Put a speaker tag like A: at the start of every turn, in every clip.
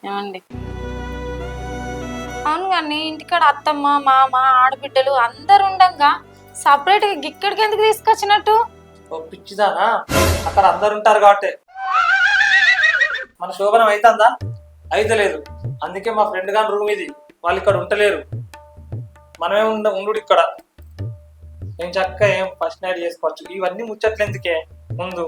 A: ఏమండి? అవును కానీ ఇంటికాడ అత్తమ్మ మామ ఆడబిడ్డలు అందరు ఉండగా సపరేట్ గా ఇక్కడికి ఎందుకు తీసుకొచ్చినట్టు?
B: ఓ పిచ్చిదానా, అక్కడ అందరు ఉంటారు కాబట్టి మన శోభనం అవుతుందా? అయితే లేదు. అందుకే మా ఫ్రెండ్ గాని రూమ్ ఇది, వాళ్ళు ఇక్కడ ఉంటలేరు. మనమే ఉండు ఇక్కడ. నేను చక్కగా ఏం ఫస్ట్ నైట్ చేసుకోవచ్చు. ఇవన్నీ ముచ్చట్లు ఎందుకే ముందు.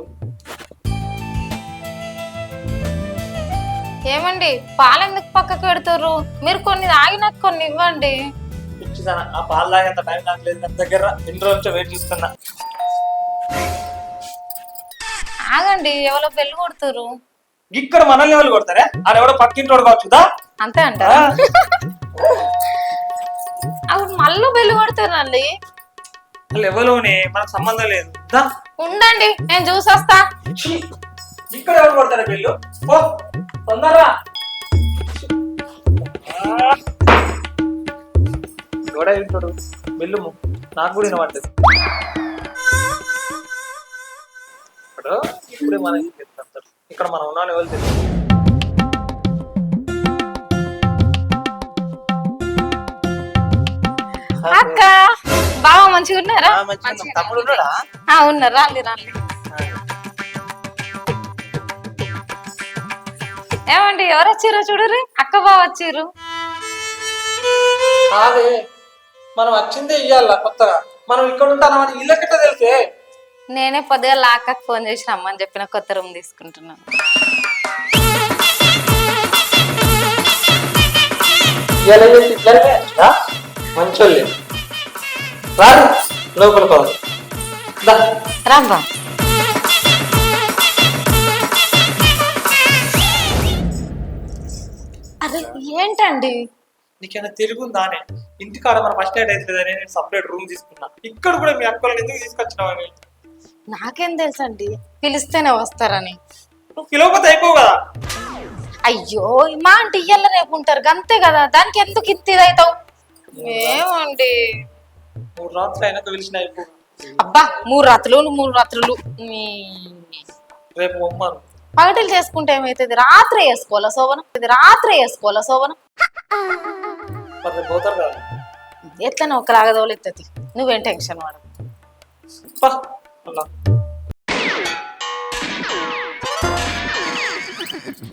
A: ఏమండి పాలు ఎందుకు పక్కకు పెడతారు? మీరు కొన్ని తాగి నాకు కొన్ని ఇవ్వండి.
B: పిచ్చిదానా, ఆ పాలు తాగేంత టైం నాకు లేదు. నా దగ్గర ఎన్ని రోజులు వెయిట్ చేస్తున్నా.
A: ఆగండి, ఎవరో బెల్లు కొడుతారు.
B: ఇక్కడ మనల్ని ఎవరు కొడతారే? అది ఎవడో పక్కింటోడు కావచ్చుదా?
A: అంతే అంటారా? అప్పుడు మళ్ళీ బెల్లు కొడతారు అండి.
B: వాళ్ళు ఎవరోనే మనకు సంబంధం లేదు.
A: ఉండండి, నేను చూసి వస్తా.
B: ఇక్కడ ఎవరు కొడతారా బెల్లు? ఓ తొందరగా ఎవడ వింటాడు బెల్లు? నాకు కూడా వినబడ్డది. ఇప్పుడే మనకి ఇక్కడ మనం ఉన్నాను ఎవరు తెలుసు.
A: అక్క బావ మంచిగా ఉన్నారా?
B: తమ్ముడు ఉన్నాడా?
A: ఉన్నారు. రాలి రాలి. ఏమండి ఎవరు వచ్చిర్రో చూడరు. అక్క బావ వచ్చిర్రు.
B: అదే మనం వచ్చిందే ఇయ్యాల కొత్తగా. మనం ఇక్కడ ఉంటామని ఇళ్ళకెట్లా తెలిసే?
A: నేనే పొద్దుగా అక్కకు ఫోన్ చేసి రమ్మని చెప్పిన, కొత్త రూమ్ తీసుకుంటున్నాను.
B: మంచోళ్ళే రాదు లోపలికోవాలి.
A: రామ్మా. అరే ఏంటండి?
B: నీకేమైనా తెలుగుందానే? ఇంటికాడ మన ఫస్ట్ నైట్ అయితే నేను సపరేట్ రూమ్ తీసుకున్నా. ఇక్కడ కూడా మీ అక్కలను ఎందుకు తీసుకొచ్చినావని
A: నాకేం తెలుసండి, పిలిస్తేనే వస్తారని.
B: నువ్వు పిలవకపోతే అయిపోవు కదా.
A: అయ్యో మా అంటే ఇయ్యాల రేపు ఉంటారు అంతే కదా, దానికి ఎందుకు ఇద్దావు? ఏమండి
B: 3 రాత్రులు అయినాక పిలిచిన అయిపోవు.
A: అబ్బా 3 రాత్రులు
B: రేపు బొమ్మను
A: పగటిలు చేసుకుంటే ఏమైతుంది? రాత్రి వేసుకోవాలా శోభనం?
B: మరి రేపు పోతారు కదా.
A: ఎట్లనే ఒకలాగా తోలెత్తది, నువ్వేం టెన్షన్ వాడు.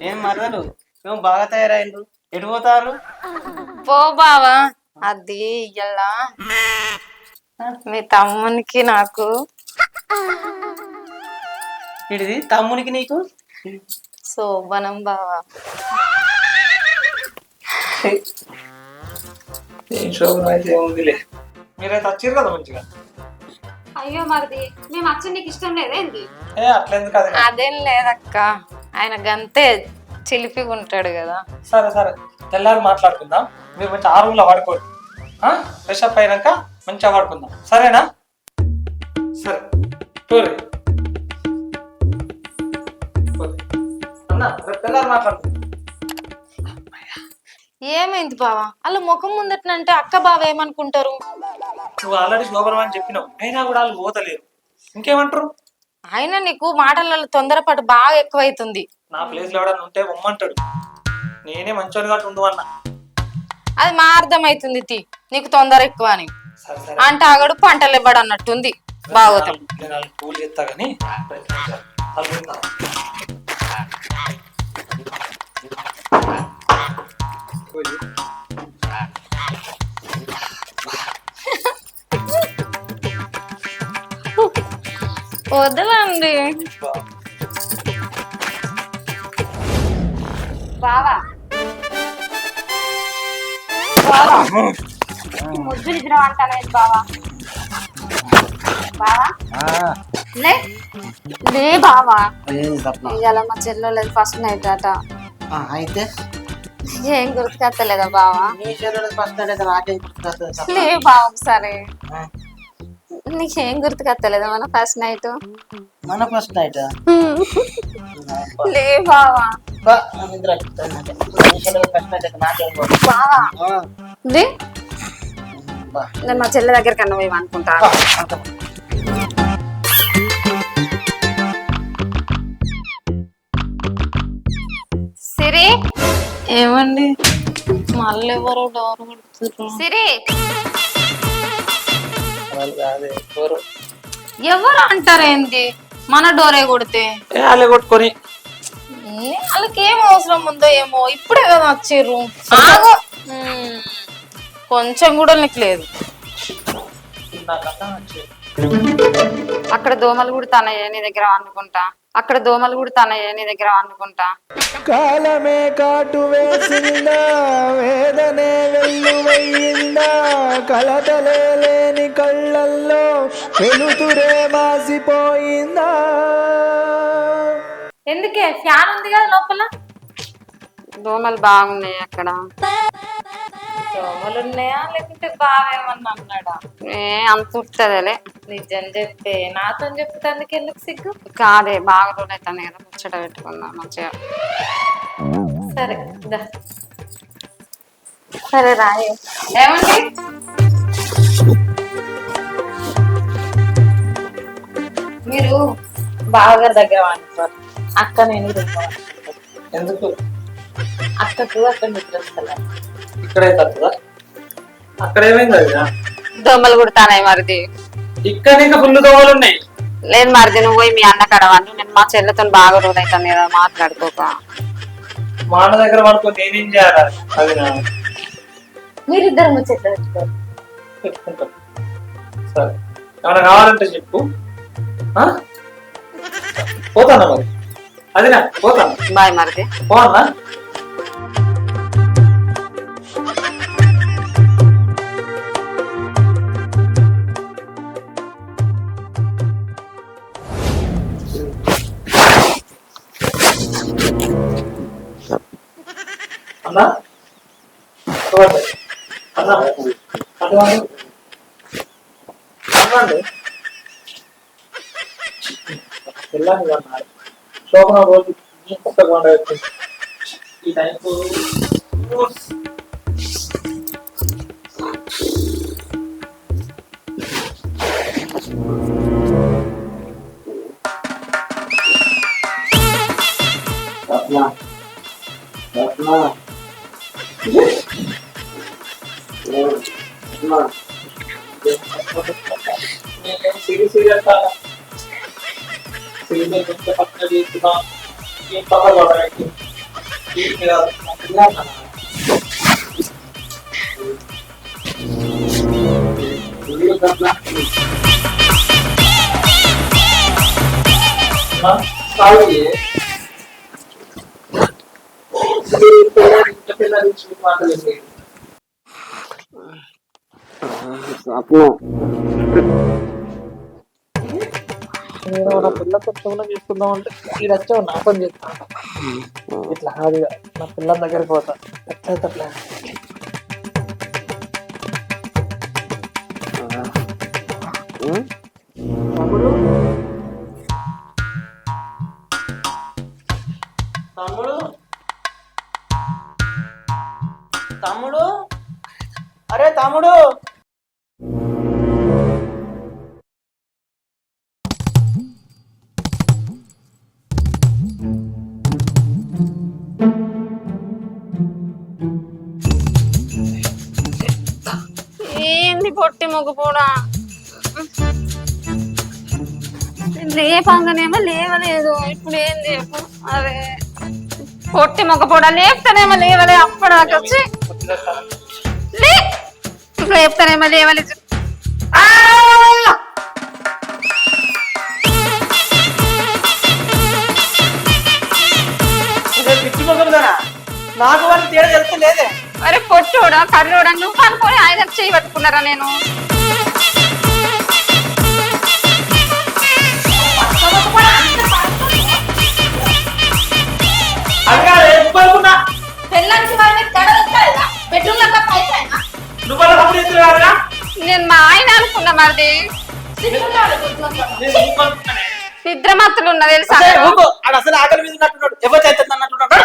C: ఏం మరదలు మేము బాగా తయారైండ్రు, ఎటు పోతారు?
A: పో బావా, అది ఇయ్యలా మీ తమ్మునికి నాకు.
C: ఇడిది తమ్మునికి నీకు
A: శోభనం బావా.
B: శోభనం అయితే ఏముందిలే, మీరైతే వచ్చిర్రు కదా మంచిగా.
D: అయ్యో మరిది మేము వచ్చి నీకు ఇష్టం లేదేంటి?
B: అట్లెందుకు?
A: అదేం లేదక్క, ఆయన గంతే చిలిపిగా ఉంటాడు కదా.
B: సరే సరే, తెల్లారి మాట్లాడుకుందాం. మీరు మంచి ఆ రూమ్లో పడుకోరు. ఫ్రెష్ అప్ అయినాక మంచిగా పడుకుందాం, సరేనా? సరే టూరి అన్న, రేపు తెల్లారి మాట్లాడుకుందాం.
A: ఏమైంది బావా? అలా ముఖం ముందటనంటే అక్క బావ ఏమనుకుంటారు?
B: నువ్వు ఆల్రెడీ శోభనం అని చెప్పినావు, అయినా కూడా వాళ్ళు పోతలేరు. ఇంకేమంటారు?
A: అయినా నీకు మాటలలో తొందరపాటు బాగా ఎక్కువైతుంది.
B: నా ప్లేస్ లో ఎవడన్నా ఉంటే బొమ్మంటాడు. నేనే మంచోని కాబట్టి ఉండు అన్న.
A: అది మా అర్థం అవుతుంది, నీకు తొందర ఎక్కువ అని. అంటే ఆగడు పంటలు ఇవ్వడు అన్నట్టుంది. బాగోతాం.
B: నేను పూలు చేస్తా కానీ
A: వదలండి
D: బావా. ముద్దు నిద్ర అంటాను బావా. బావా లే బావా, ఇవాళ మా చెల్లెలేదు ఫస్ట్ నైట్ అట.
C: అయితే
D: ఏం గుర్తుకొస్తలేదా బావా?
C: ఫస్ట్ నైట్ నాకేం గుర్తుకొస్తుంది?
D: లే బావా ఒకసారి. నీకేం గుర్తుకొస్తలేదా మన ఫస్ట్ నైట్?
C: మన ఫస్ట్ నైట్
D: లే బావా.
C: బా నా నిద్ర వస్తుంది నాకే. మనిషిలో కష్టం అయితే నాకేం పోదు.
D: బావా
C: ఆ,
D: ఇది
C: బా.
D: నేను మా చెల్లె దగ్గరికి అన్న పోయి అనుకుంటా
C: బా, అంత.
D: సిరి
A: ఏమండి మళ్ళీ ఎవరో డోర్ కొడుతున్నారు.
D: సిరి
B: వాళ్ళు కాదే ఎవరు
A: ఎవరు అంటారేంది మన డోరే కొడితే
B: వాళ్ళే కొట్టుకొని
A: వాళ్ళకి ఏం అవసరం ఉందో ఏమో ఇప్పుడే కదా వచ్చిర్రు ఆగు. కొంచెం కూడా నీకు లేదు.
B: నాకన్నా వచ్చేది.
D: అక్కడ దోమలు కుడతానయ్యే నీ దగ్గర వండుకుంటా అక్కడ దోమలు కుడతానయ్యే నీ దగ్గర వండుకుంటా
E: కాలమే కాటు వేసిందా వేదనే వెల్లువయ్యిందా కలతలే లేని కళ్ళల్లో వెలుతురే మాసిపోయిందా.
A: ఎందుకే ఫ్యాన్ ఉంది కదా లోపల.
D: దోమలు బాగున్నాయి అక్కడ.
A: దోమలు ఉన్నాయా లేకుంటే బావేమన్నా అన్నాడా?
D: అంత ఉట్టదలే
A: నిజం చెప్తే నాతో చెప్తానికి ఎందుకు సిగ్గు?
D: కాదే బాగా రోజులు అవుతాను కదా ముచ్చట పెట్టుకుందాం మంచిగా.
A: సరే దా. సరే రాయి. ఏమండి మీరు బావగారి దగ్గర వండుకోవాలి. అక్క నేను
B: ఎందుకు
A: అక్కకు అక్కడ నిద్ర వస్తలే.
B: ఇక్కడైతే వస్తుందా? అక్కడ ఏమైంది అది
D: దోమలు కుడతానాయి మరిది.
B: ఇక్కడ ఇంకా ఫుల్ దోమలు ఉన్నాయి.
D: లేదు మరిది నువ్వు పోయి మీ అన్న కడవండి. నేను మా చెల్లెతో బాగా రోజులు అవుతాను కదా మాట్లాడుకోక.
B: మా అన్న దగ్గర పడుకొని నేనేం చేయాలి? అది నా
A: మీరిద్దరు ముచ్చట్లు పెట్టుకోరు.
B: పెట్టుకుంటాం. సరే ఏమైనా కావాలంటే చెప్పు. పోతానా మరి? అది నా పోతాను.
D: బాయ్ మరిది.
B: పోనా? అన్నా అన్నా అన్నాండి వెళ్ళాను అన్నారు. శోభన రోజు కొత్తగా ఈ టైంకు పక్కన తీసుకున్నా పిల్లతో శోభనం చేసుకుందాం అంటే ఈ వచ్చావు నా పని చేస్తాను. ఇట్లా హాయిగా నా పిల్లల దగ్గరికి పోతా. ఎట్లయితే అట్లా
C: తమ్ముడు తమ్ముడు అరే తమ్ముడు
D: ఏంది పొట్టి మొగ్గుపోడా లేపంగానేమో లేవలేదు. ఇప్పుడు ఏంది చెప్పు. అరే పొట్టి మొగ్గపోడా లేపుతానేమో లేవలే. అప్పటిదాకా వచ్చి లే ఇప్పుడు లేపుతానేమో లేవలేదు.
C: పిచ్చి మొగలుదా నాకు వాడికి తేడా తెలుసు లేదే.
D: అరే పొట్టోడా కర్రోడా నువ్వు అనుకోని ఆయన చేయి పట్టుకున్నారా? నేను నేను మా ఆయన అనుకున్నా మరిది. నిద్రమత్తులు ఉన్నా తెలుసా?
C: అసలు ఆకలి మీద ఉన్నట్టున్నాడు ఎవరు చేస్తుంది అన్నట్టున్నాడు.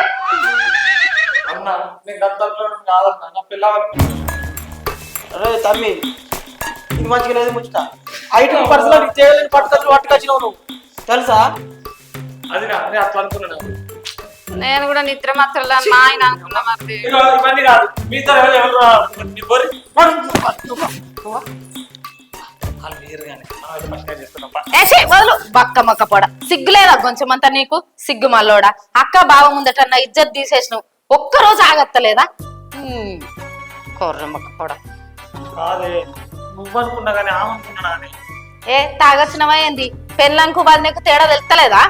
B: నీకు అంతట్లో కాదన్నా నా పిల్ల
C: అరే తమ్మి ఇది మంచిగా లేదు ముచ్చట హైట్ పర్సనల్ చేయలేని పట్టుకొచ్చినావు నువ్వు తెలుసా?
B: అది నా నేను అట్లా అనుకున్నాను.
D: నేను కూడా నిద్ర మాత్రం మా ఆయన అనుకున్నా మరి.
B: ఇవన్నీ కాదు మీతో ఎవరు
A: వదులు బక్క మొక్క పొడ సిగ్గులేదా కొంచెం అంతా నీకు సిగ్గు మల్లోడా అక్క బావ ముందట నా ఇజ్జత్ తీసేసినావు ఒక్కరోజు ఆగత్తలేదా కొర్ర మొక్క పొడ
B: కాదే నువ్వనుకున్నా కానీ ఆమనుకున్నా అని
A: ఏ తాగొచ్చినవా ఏంది పెళ్ళంకు బదినకు తేడా తెలుస్తలేదా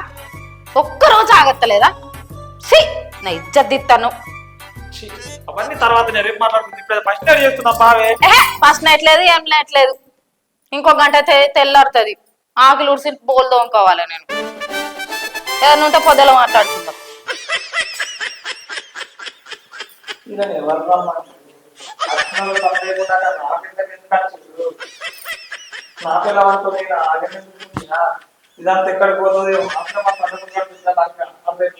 A: ఒక్కరోజు ఆగత్తలేదా సి నా ఇజ్జత్ దిత్తాను
B: అవన్నీ తర్వాత నేను రేపు మాట్లాడుతుంది ఇప్పుడు ఫస్ట్ నైట్ చేస్తున్నా బావే
A: ఫస్ట్ నైట్ లేదు ఏం లేట్లేదు ఇంకో గంట తెల్లారుతుంది ఆకులు ఉడిసి బోల్ దోముకోవాలి నేను ఏదైనా ఉంటే పొద్దులో మాట్లాడుకుందాం
B: నా పిల్లవాడితో ఇదంతా ఎక్కడికి పోతుంది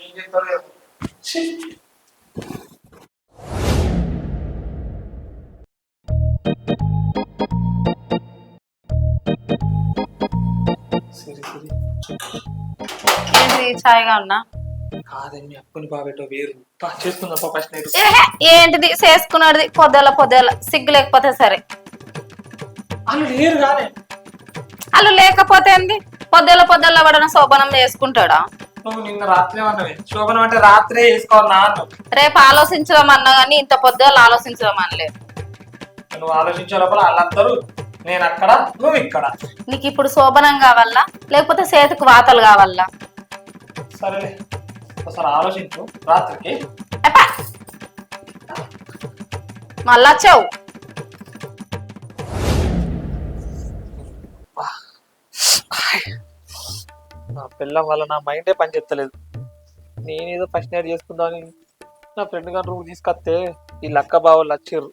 B: ఏం చేస్తారో
A: ఏంటి ఛాయ్గా ఉన్నా
B: కాదే మీ అప్పుని బాబేటో వేరు చేసుకుందాం ఫస్ట్ నైట్
A: ఏంటిది చేసుకున్నాడు పొద్దుల సిగ్గు లేకపోతే సరే
B: వాళ్ళు లేరు కానీ
A: వాళ్ళు లేకపోతే ఏంది పొద్దుల పడన శోభనం చేసుకుంటాడా
B: నువ్వు నిన్న రాత్రి అన్నవి శోభనం అంటే రాత్రే వేసుకోవాలి నాన్న
A: రేపు ఆలోచించడం అన్నా కానీ ఇంత పొద్దుల ఆలోచించడం అనలేదు
B: నువ్వు ఆలోచించే లోపల వాళ్ళందరూ నేను అక్కడ నువ్వు ఇక్కడ
A: నీకు ఇప్పుడు శోభనం కావాలా లేకపోతే చేతికి వాతలు కావాలా
B: సరేలే ఒకసారి ఆలోచించు రాత్రికి
A: మళ్ళా చెవు
B: నా పిల్లం వల్ల నా మైండే పని చెప్తలేదు నేనేదో ఫస్ట్ నైట్ చేసుకుందామని నా ఫ్రెండ్ గారు రూమ్ తీసుకొస్తే ఈ లక్క బావులు లచ్చిర్రు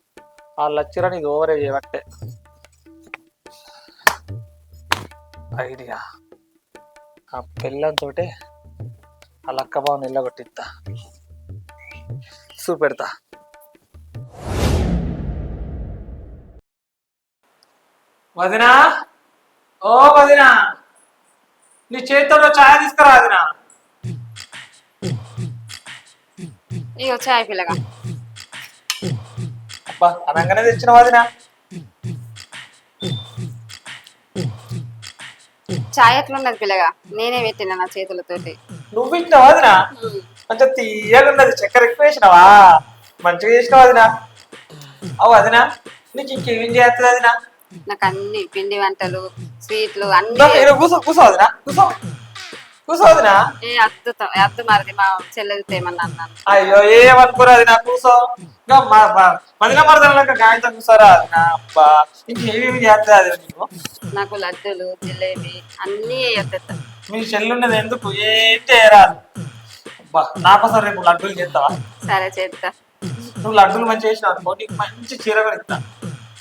B: ఆ లచ్చిరని ఇది ఓవరే చేయబట్టే ఐడియా ఆ పిల్లంతో ఆ లక్క బావుని నిల్లగొట్టిస్తా చూపెడతా వదినా ఓ వదినా నీ చేతితో ఛాయ్ తీసుకురా వదినా
D: ఇగో చాయ్ పిల్లగా
B: అబ్బా అనగానే తెచ్చిన వదినా
D: చాయ్ ఎట్లున్నది పిల్లగా నేనే పెట్టినా నా చేతులతోటి
B: నువ్వు ఇచ్చినావా వదినా కొంచెం తీయగా ఉన్నది చక్కెర ఎక్కువ వేసినావా మంచిగా చేసినావు వదినా అవు వదినా నీకు ఇంకేం చేస్తుంది వదినా
D: నాకు అన్ని పిండి వంటలు స్వీట్లు అన్ని
B: కూసో కూసో వదినా కూసో కూసో వదినా
D: అద్దు మరిది మా చెల్లెలు తేమన్నా అన్నాను
B: అయ్యో ఏమనుకోరా అది నా కూసో ఇంకా మదిన మరదలక గాయంతో కూసారా అది నా అబ్బా ఇంకేమేమి చేస్తుంది అది నీకు
D: నాకు లడ్డూలు జిలేబీ అన్ని వేయొద్దు
B: మీ చెల్లున్నది ఎందుకు ఏంటి రాదు అబ్బా నాకోసం రేపు లడ్డూలు చేస్తావా
D: సరే చేస్తా
B: నువ్వు లడ్డూలు మంచిగా చేసినావు అనుకో నీకు మంచి చీర కూడా ఇస్తా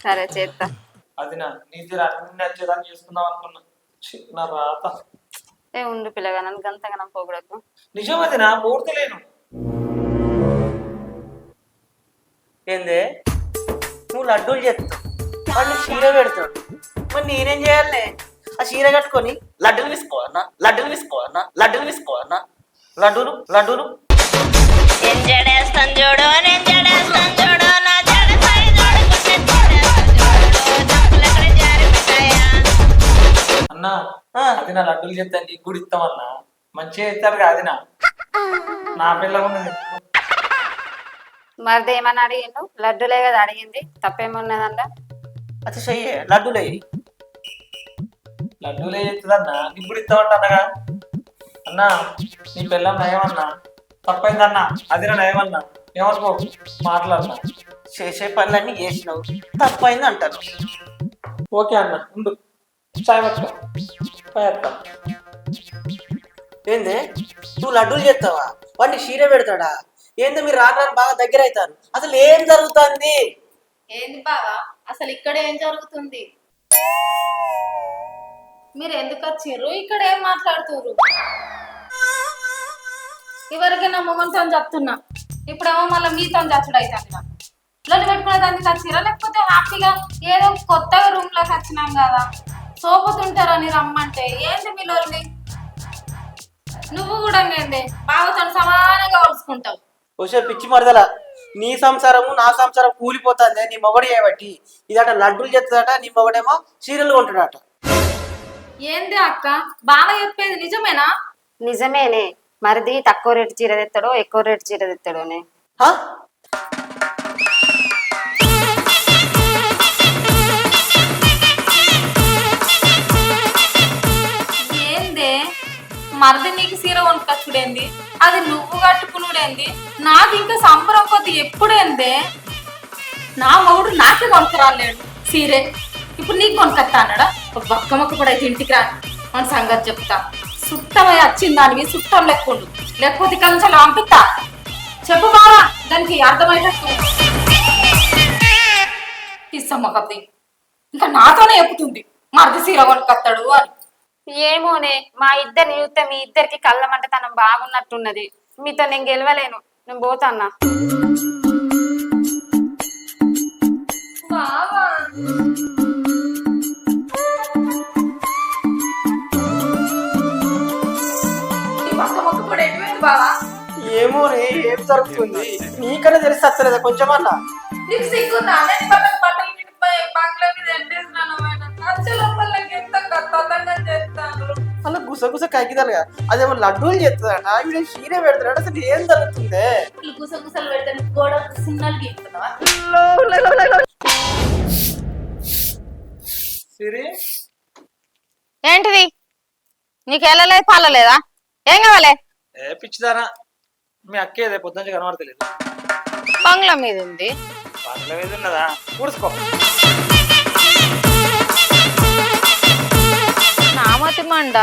D: సరే చేస్తా
B: అది నా నీ చీర అన్ని వచ్చేదాన్ని చేసుకుందాం అనుకున్నా నా రాత
D: ఏ ఉండు పిల్లగా నన్ను గంతగా పోకూడదు
B: నిజం అది నా పూర్తలేను
C: ఏందే నువ్వు లడ్డూలు చేస్తావు వాడిని చీర పెడతాడు మరి నేనేం చేయాలి ఆ చీర కట్టుకొని లడ్డూలు తీసుకోవన్నా లడ్డూలు తీసుకోవన్నా లడ్డూలు తీసుకోవన్నా లడ్డూలు లడ్డూలు
B: అన్నా అది నా లడ్డూలు చెప్తా నీకు కూడా ఇస్తామన్నా మంచిగా ఇస్తారు కాదు నా పిల్ల ఉన్నది
D: మరిది ఏమన్నా అడిగిండు లడ్డూలే కదా అడిగింది తప్పేమున్నదంట
C: అది చెయ్యే లడ్డూలే
B: లడ్డూలే చేస్తుందన్నా నీకు కూడా ఇస్తామంట అన్నగా అన్నా నీ పిల్లం నయమన్నా తప్పైందన్నా అది నా నయమన్నా ఏమనుకో మాట్లాడన్నా
C: చేసే పనులన్నీ చేసినావు తప్పైంది అంటారు
B: ఓకే అన్న ఉండు చాయ్ పట్టుకో పోయేస్తా
C: ఏంది నువ్వు లడ్డూలు చేస్తావా వాడిని చీర పెడతాడా ఏంది మీరు రాను బాగా దగ్గర అవుతారు అసలు ఏం జరుగుతుంది
A: ఏంది బావా అసలు ఇక్కడ ఏం జరుగుతుంది మీరు ఎందుకు వచ్చిర్రు ఇక్కడ ఏం మాట్లాడుతుర్రు ఇవరికి నా మొహంతో చెప్తున్నా ఇప్పుడేమో మళ్ళీ మీతో చచ్చుడు అవుతుంది నాకు లొల్లి పెట్టుకునే దానికి వచ్చిరా లేకపోతే హ్యాపీగా ఏదో కొత్తగా రూమ్ లోకి వచ్చినాం కదా సోపుతుంటారని రమ్మంటే ఏంటి మీ లొల్లి నువ్వు కూడా ఏంటి బావతో సమానంగా ఒలుసుకుంటావు
C: వచ్చే పిచ్చి మరదల నీ సంసారము నా సంసారం కూలిపోతుంది నీ మొగడు చేయబట్టి ఇదట లడ్డూలు చేస్తుందట నీ మొగడేమో చీరలు కొంటాడట.
A: ఏంది అక్క బావ చెప్పేది నిజమేనా
D: నిజమేనే మరిది తక్కువ రేటు చీర తెస్తాడో ఎక్కువ రేటు చీర తెస్తాడోనే
C: హా?
A: ఏందే మరిది నీకు సీర కొనుకొచ్చుడేంది అది నువ్వు కట్టుకునుడేంది నాకు ఇంకా సంబరం కొద్ది ఎప్పుడేందే నా మొగుడు నాకే కొనుక్కరాలేడు సీరే ఇప్పుడు నీకు కొనుకొస్తా అన్నాడా బక్క మొక్క కూడా అయితే ఇంటికి రా మన సంగతి చెప్తా సుట్టమై వచ్చింది దానికి సుట్టం లెక్కుండు లేకపోతే ఇక్కడ నుంచి అలా పంపిస్తా చెప్పు బావా దానికి అర్థమయ్యేటట్టు ఇస్తామ్మ కత్తి ఇంకా నాతోనే చెప్పుతుంది మరిది సీర కొనుకొస్తాడు అని
D: ఏమోనే మా ఇద్దరిని చూస్తే మీ ఇద్దరికి కళ్ళమంటే తనం బాగున్నట్టున్నది మీతో నేను గెలవలేను నేను పోతాన్నా
A: బావా ఈ పక్క మొక్క కూడా ఎటువైంది బావా
C: ఏమో రే ఏం జరుగుతుంది నీకనే తెలిసి వస్తలేదా కొంచెమన్నా
A: నీకు సిగ్గుందా నేను పక్కన బట్టలు నిండిపోయి బంగ్లా మీద ఎండేసినాను అచ్చలకి ఎంత కథంగా చేస్తాను
C: అలా గుసగుస కగ్గిదాలుగా అదేమో లడ్డూలు చేస్తుందట వీడు చీర పెడతాడట అసలు ఏం జరుగుతుంది
A: గుసగుసలు పెడతాను గోడ సిగ్నల్ గీస్తున్నావా
B: సిరి
A: ఏంటిది నీకు వెళ్ళలేదు పాలలేదా ఏం కావాలి
B: ఏ పిచ్చిదానా మీ అక్కేదే పొద్దుంచి కనబడతలేదు
A: బంగ్లా మీద ఉంది
B: పనుల మీద ఉన్నదా కూర్చుకో
A: నామతి మండ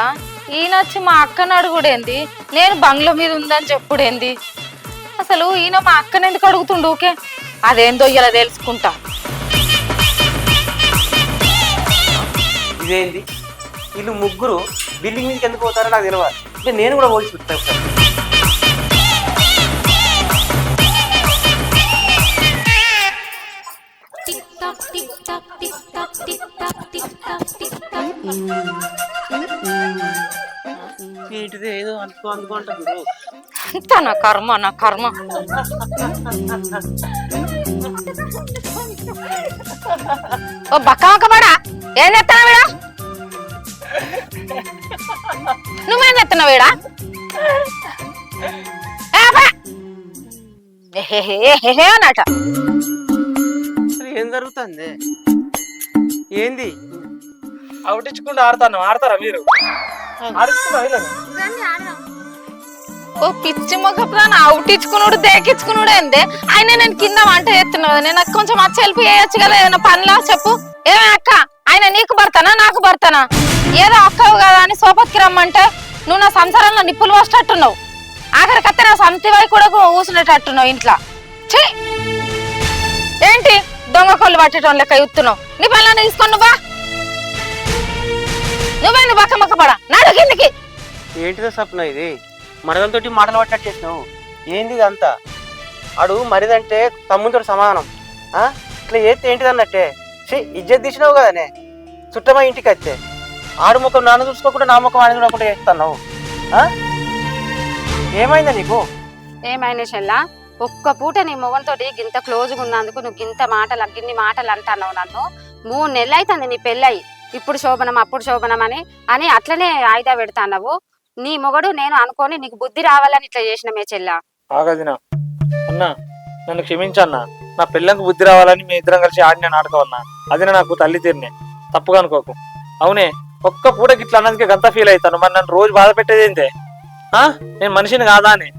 A: ఈయనొచ్చి మా అక్కని అడుగుడేంది నేను బంగ్లా మీద ఉందని చెప్పుడేంది అసలు ఈయన మా అక్కని ఎందుకు అడుగుతుండు ఊకే అదేందో ఇలా తెలుసుకుంటా
C: ఇదేంది వీళ్ళు ముగ్గురు బిల్డింగ్ మీదకి ఎందుకు పోతారో నాకు తెలియదు అంటే నేను కూడా పోల్చి పెడతాను ఏంటిది ఏదో అనుకుంటారు
A: అంత నా కర్మ నా కర్మ ఓ బక్క బక్కబడా ఏం చెప్తానా వీడా నువ్వేం చెప్తున్నావు వీడా అన్నట
C: ఏం జరుగుతుంది ఏంది
B: అవుటించుకుంటూ ఆడతారా మీరు ఆడించుకుంటా
A: ఓ పిచ్చి మొక్కదాన్ని అవుటించుకున్నాడు దేకించుకున్నాడు ఏందే ఆయన నేను కింద వంట చేస్తున్నావు నేను నాకు కొంచెం వచ్చి హెల్ప్ చేయొచ్చు కదా ఏదైనా పనిలా చెప్పు ఏమే అక్క ఆయన నీకు భర్తనా నాకు భర్తనా ఏదో అక్కవు కదా అని సోపత్కి రమ్మంటే నువ్వు నా సంసారంలో నిప్పులు పోసేటట్టున్నావు ఆఖరికత్తే నా సంతివై కూడా కూసునేటట్టున్నావు ఇంట్లో ఛీ ఏంటి దొంగ కొల్లు పట్టేటోన్ లెక్క ఎత్తున్నావు నీ పనులను తీసుకొని నువ్వేంది బక్క మొక్క పడా నాడు కిందికి
C: ఏంటిదో సప్న ఇది మరదలతోటి మాటలు పట్టట్టు చేసినావు ఏంది ఇదంతా ఆడు మరిదంటే తమ్ముతో సమానం ఇట్లా చేస్తే ఏంటిది అన్నట్టే ఇజ్జత్ తీసినావు కదనే చుట్టమా ఇంటికి వస్తే ఆడు ముఖం నాన్న చూసుకోకుండా నా ముఖం ఆయన చూడకుండా చేస్తున్నావు ఏమైందా నీకు
D: ఏమైనా చెల్లా ఒక్క పూట నీ మొగంతోటి గింత క్లోజ్గా ఉన్నందుకు నువ్వు గిన్ని మాటలు అంటున్నావు నన్ను 3 నెలలు అవుతుంది నీ పెళ్ళయి ఇప్పుడు శోభనం అప్పుడు శోభనం అని అట్లనే ఆయుధ పెడతావు నీ మొగడు నేను అనుకోని నీకు బుద్ధి రావాలని ఇట్లా చేసినమే చెల్లా
B: ఆగదినా అన్నా నన్ను క్షమించన్నా నా పిల్లకు బుద్ధి రావాలని మీ ఇద్దరం కలిసి ఆడిన నాటకం అన్నా అది నాకు తల్లి తీరినే తప్పుగా అనుకోకు అవునే ఒక్క పూటకి ఇట్లా అన్నదికే గంత ఫీల్ అవుతాను మరి నన్ను రోజు బాధ పెట్టేది ఏంటే నేను మనిషిని కాదా అని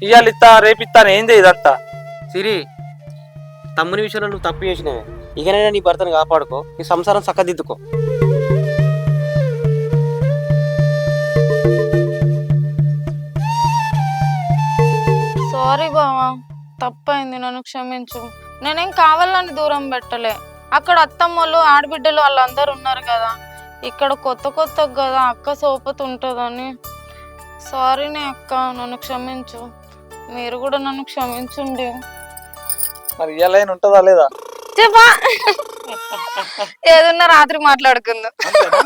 B: ఇయ్యాలి ఇస్తా రేపిస్తాను ఏంది ఇదంతా
C: సిరి తమ్ముని విషయంలో నువ్వు తప్పు చేసినవే ఇకనైనా నీ భర్తను కాపాడుకో నీ సంసారం చక్కదిద్దుకో
A: సారీ బావా తప్పైంది నన్ను క్షమించు నేనేం కావాలని దూరం పెట్టలే అక్కడ అత్తమ్మలు ఆడబిడ్డలు వాళ్ళందరూ ఉన్నారు కదా ఇక్కడ కొత్త కదా అక్క సోపతి ఉంటుందని సారీనే అక్క నన్ను క్షమించు మీరు కూడా నన్ను క్షమించండి.
B: మరి ఇయ్యాలైన ఉంటుందా లేదా?
A: చెప్పా ఏదన్నా రాత్రి మాట్లాడుకుందాం.
B: అంతేనా?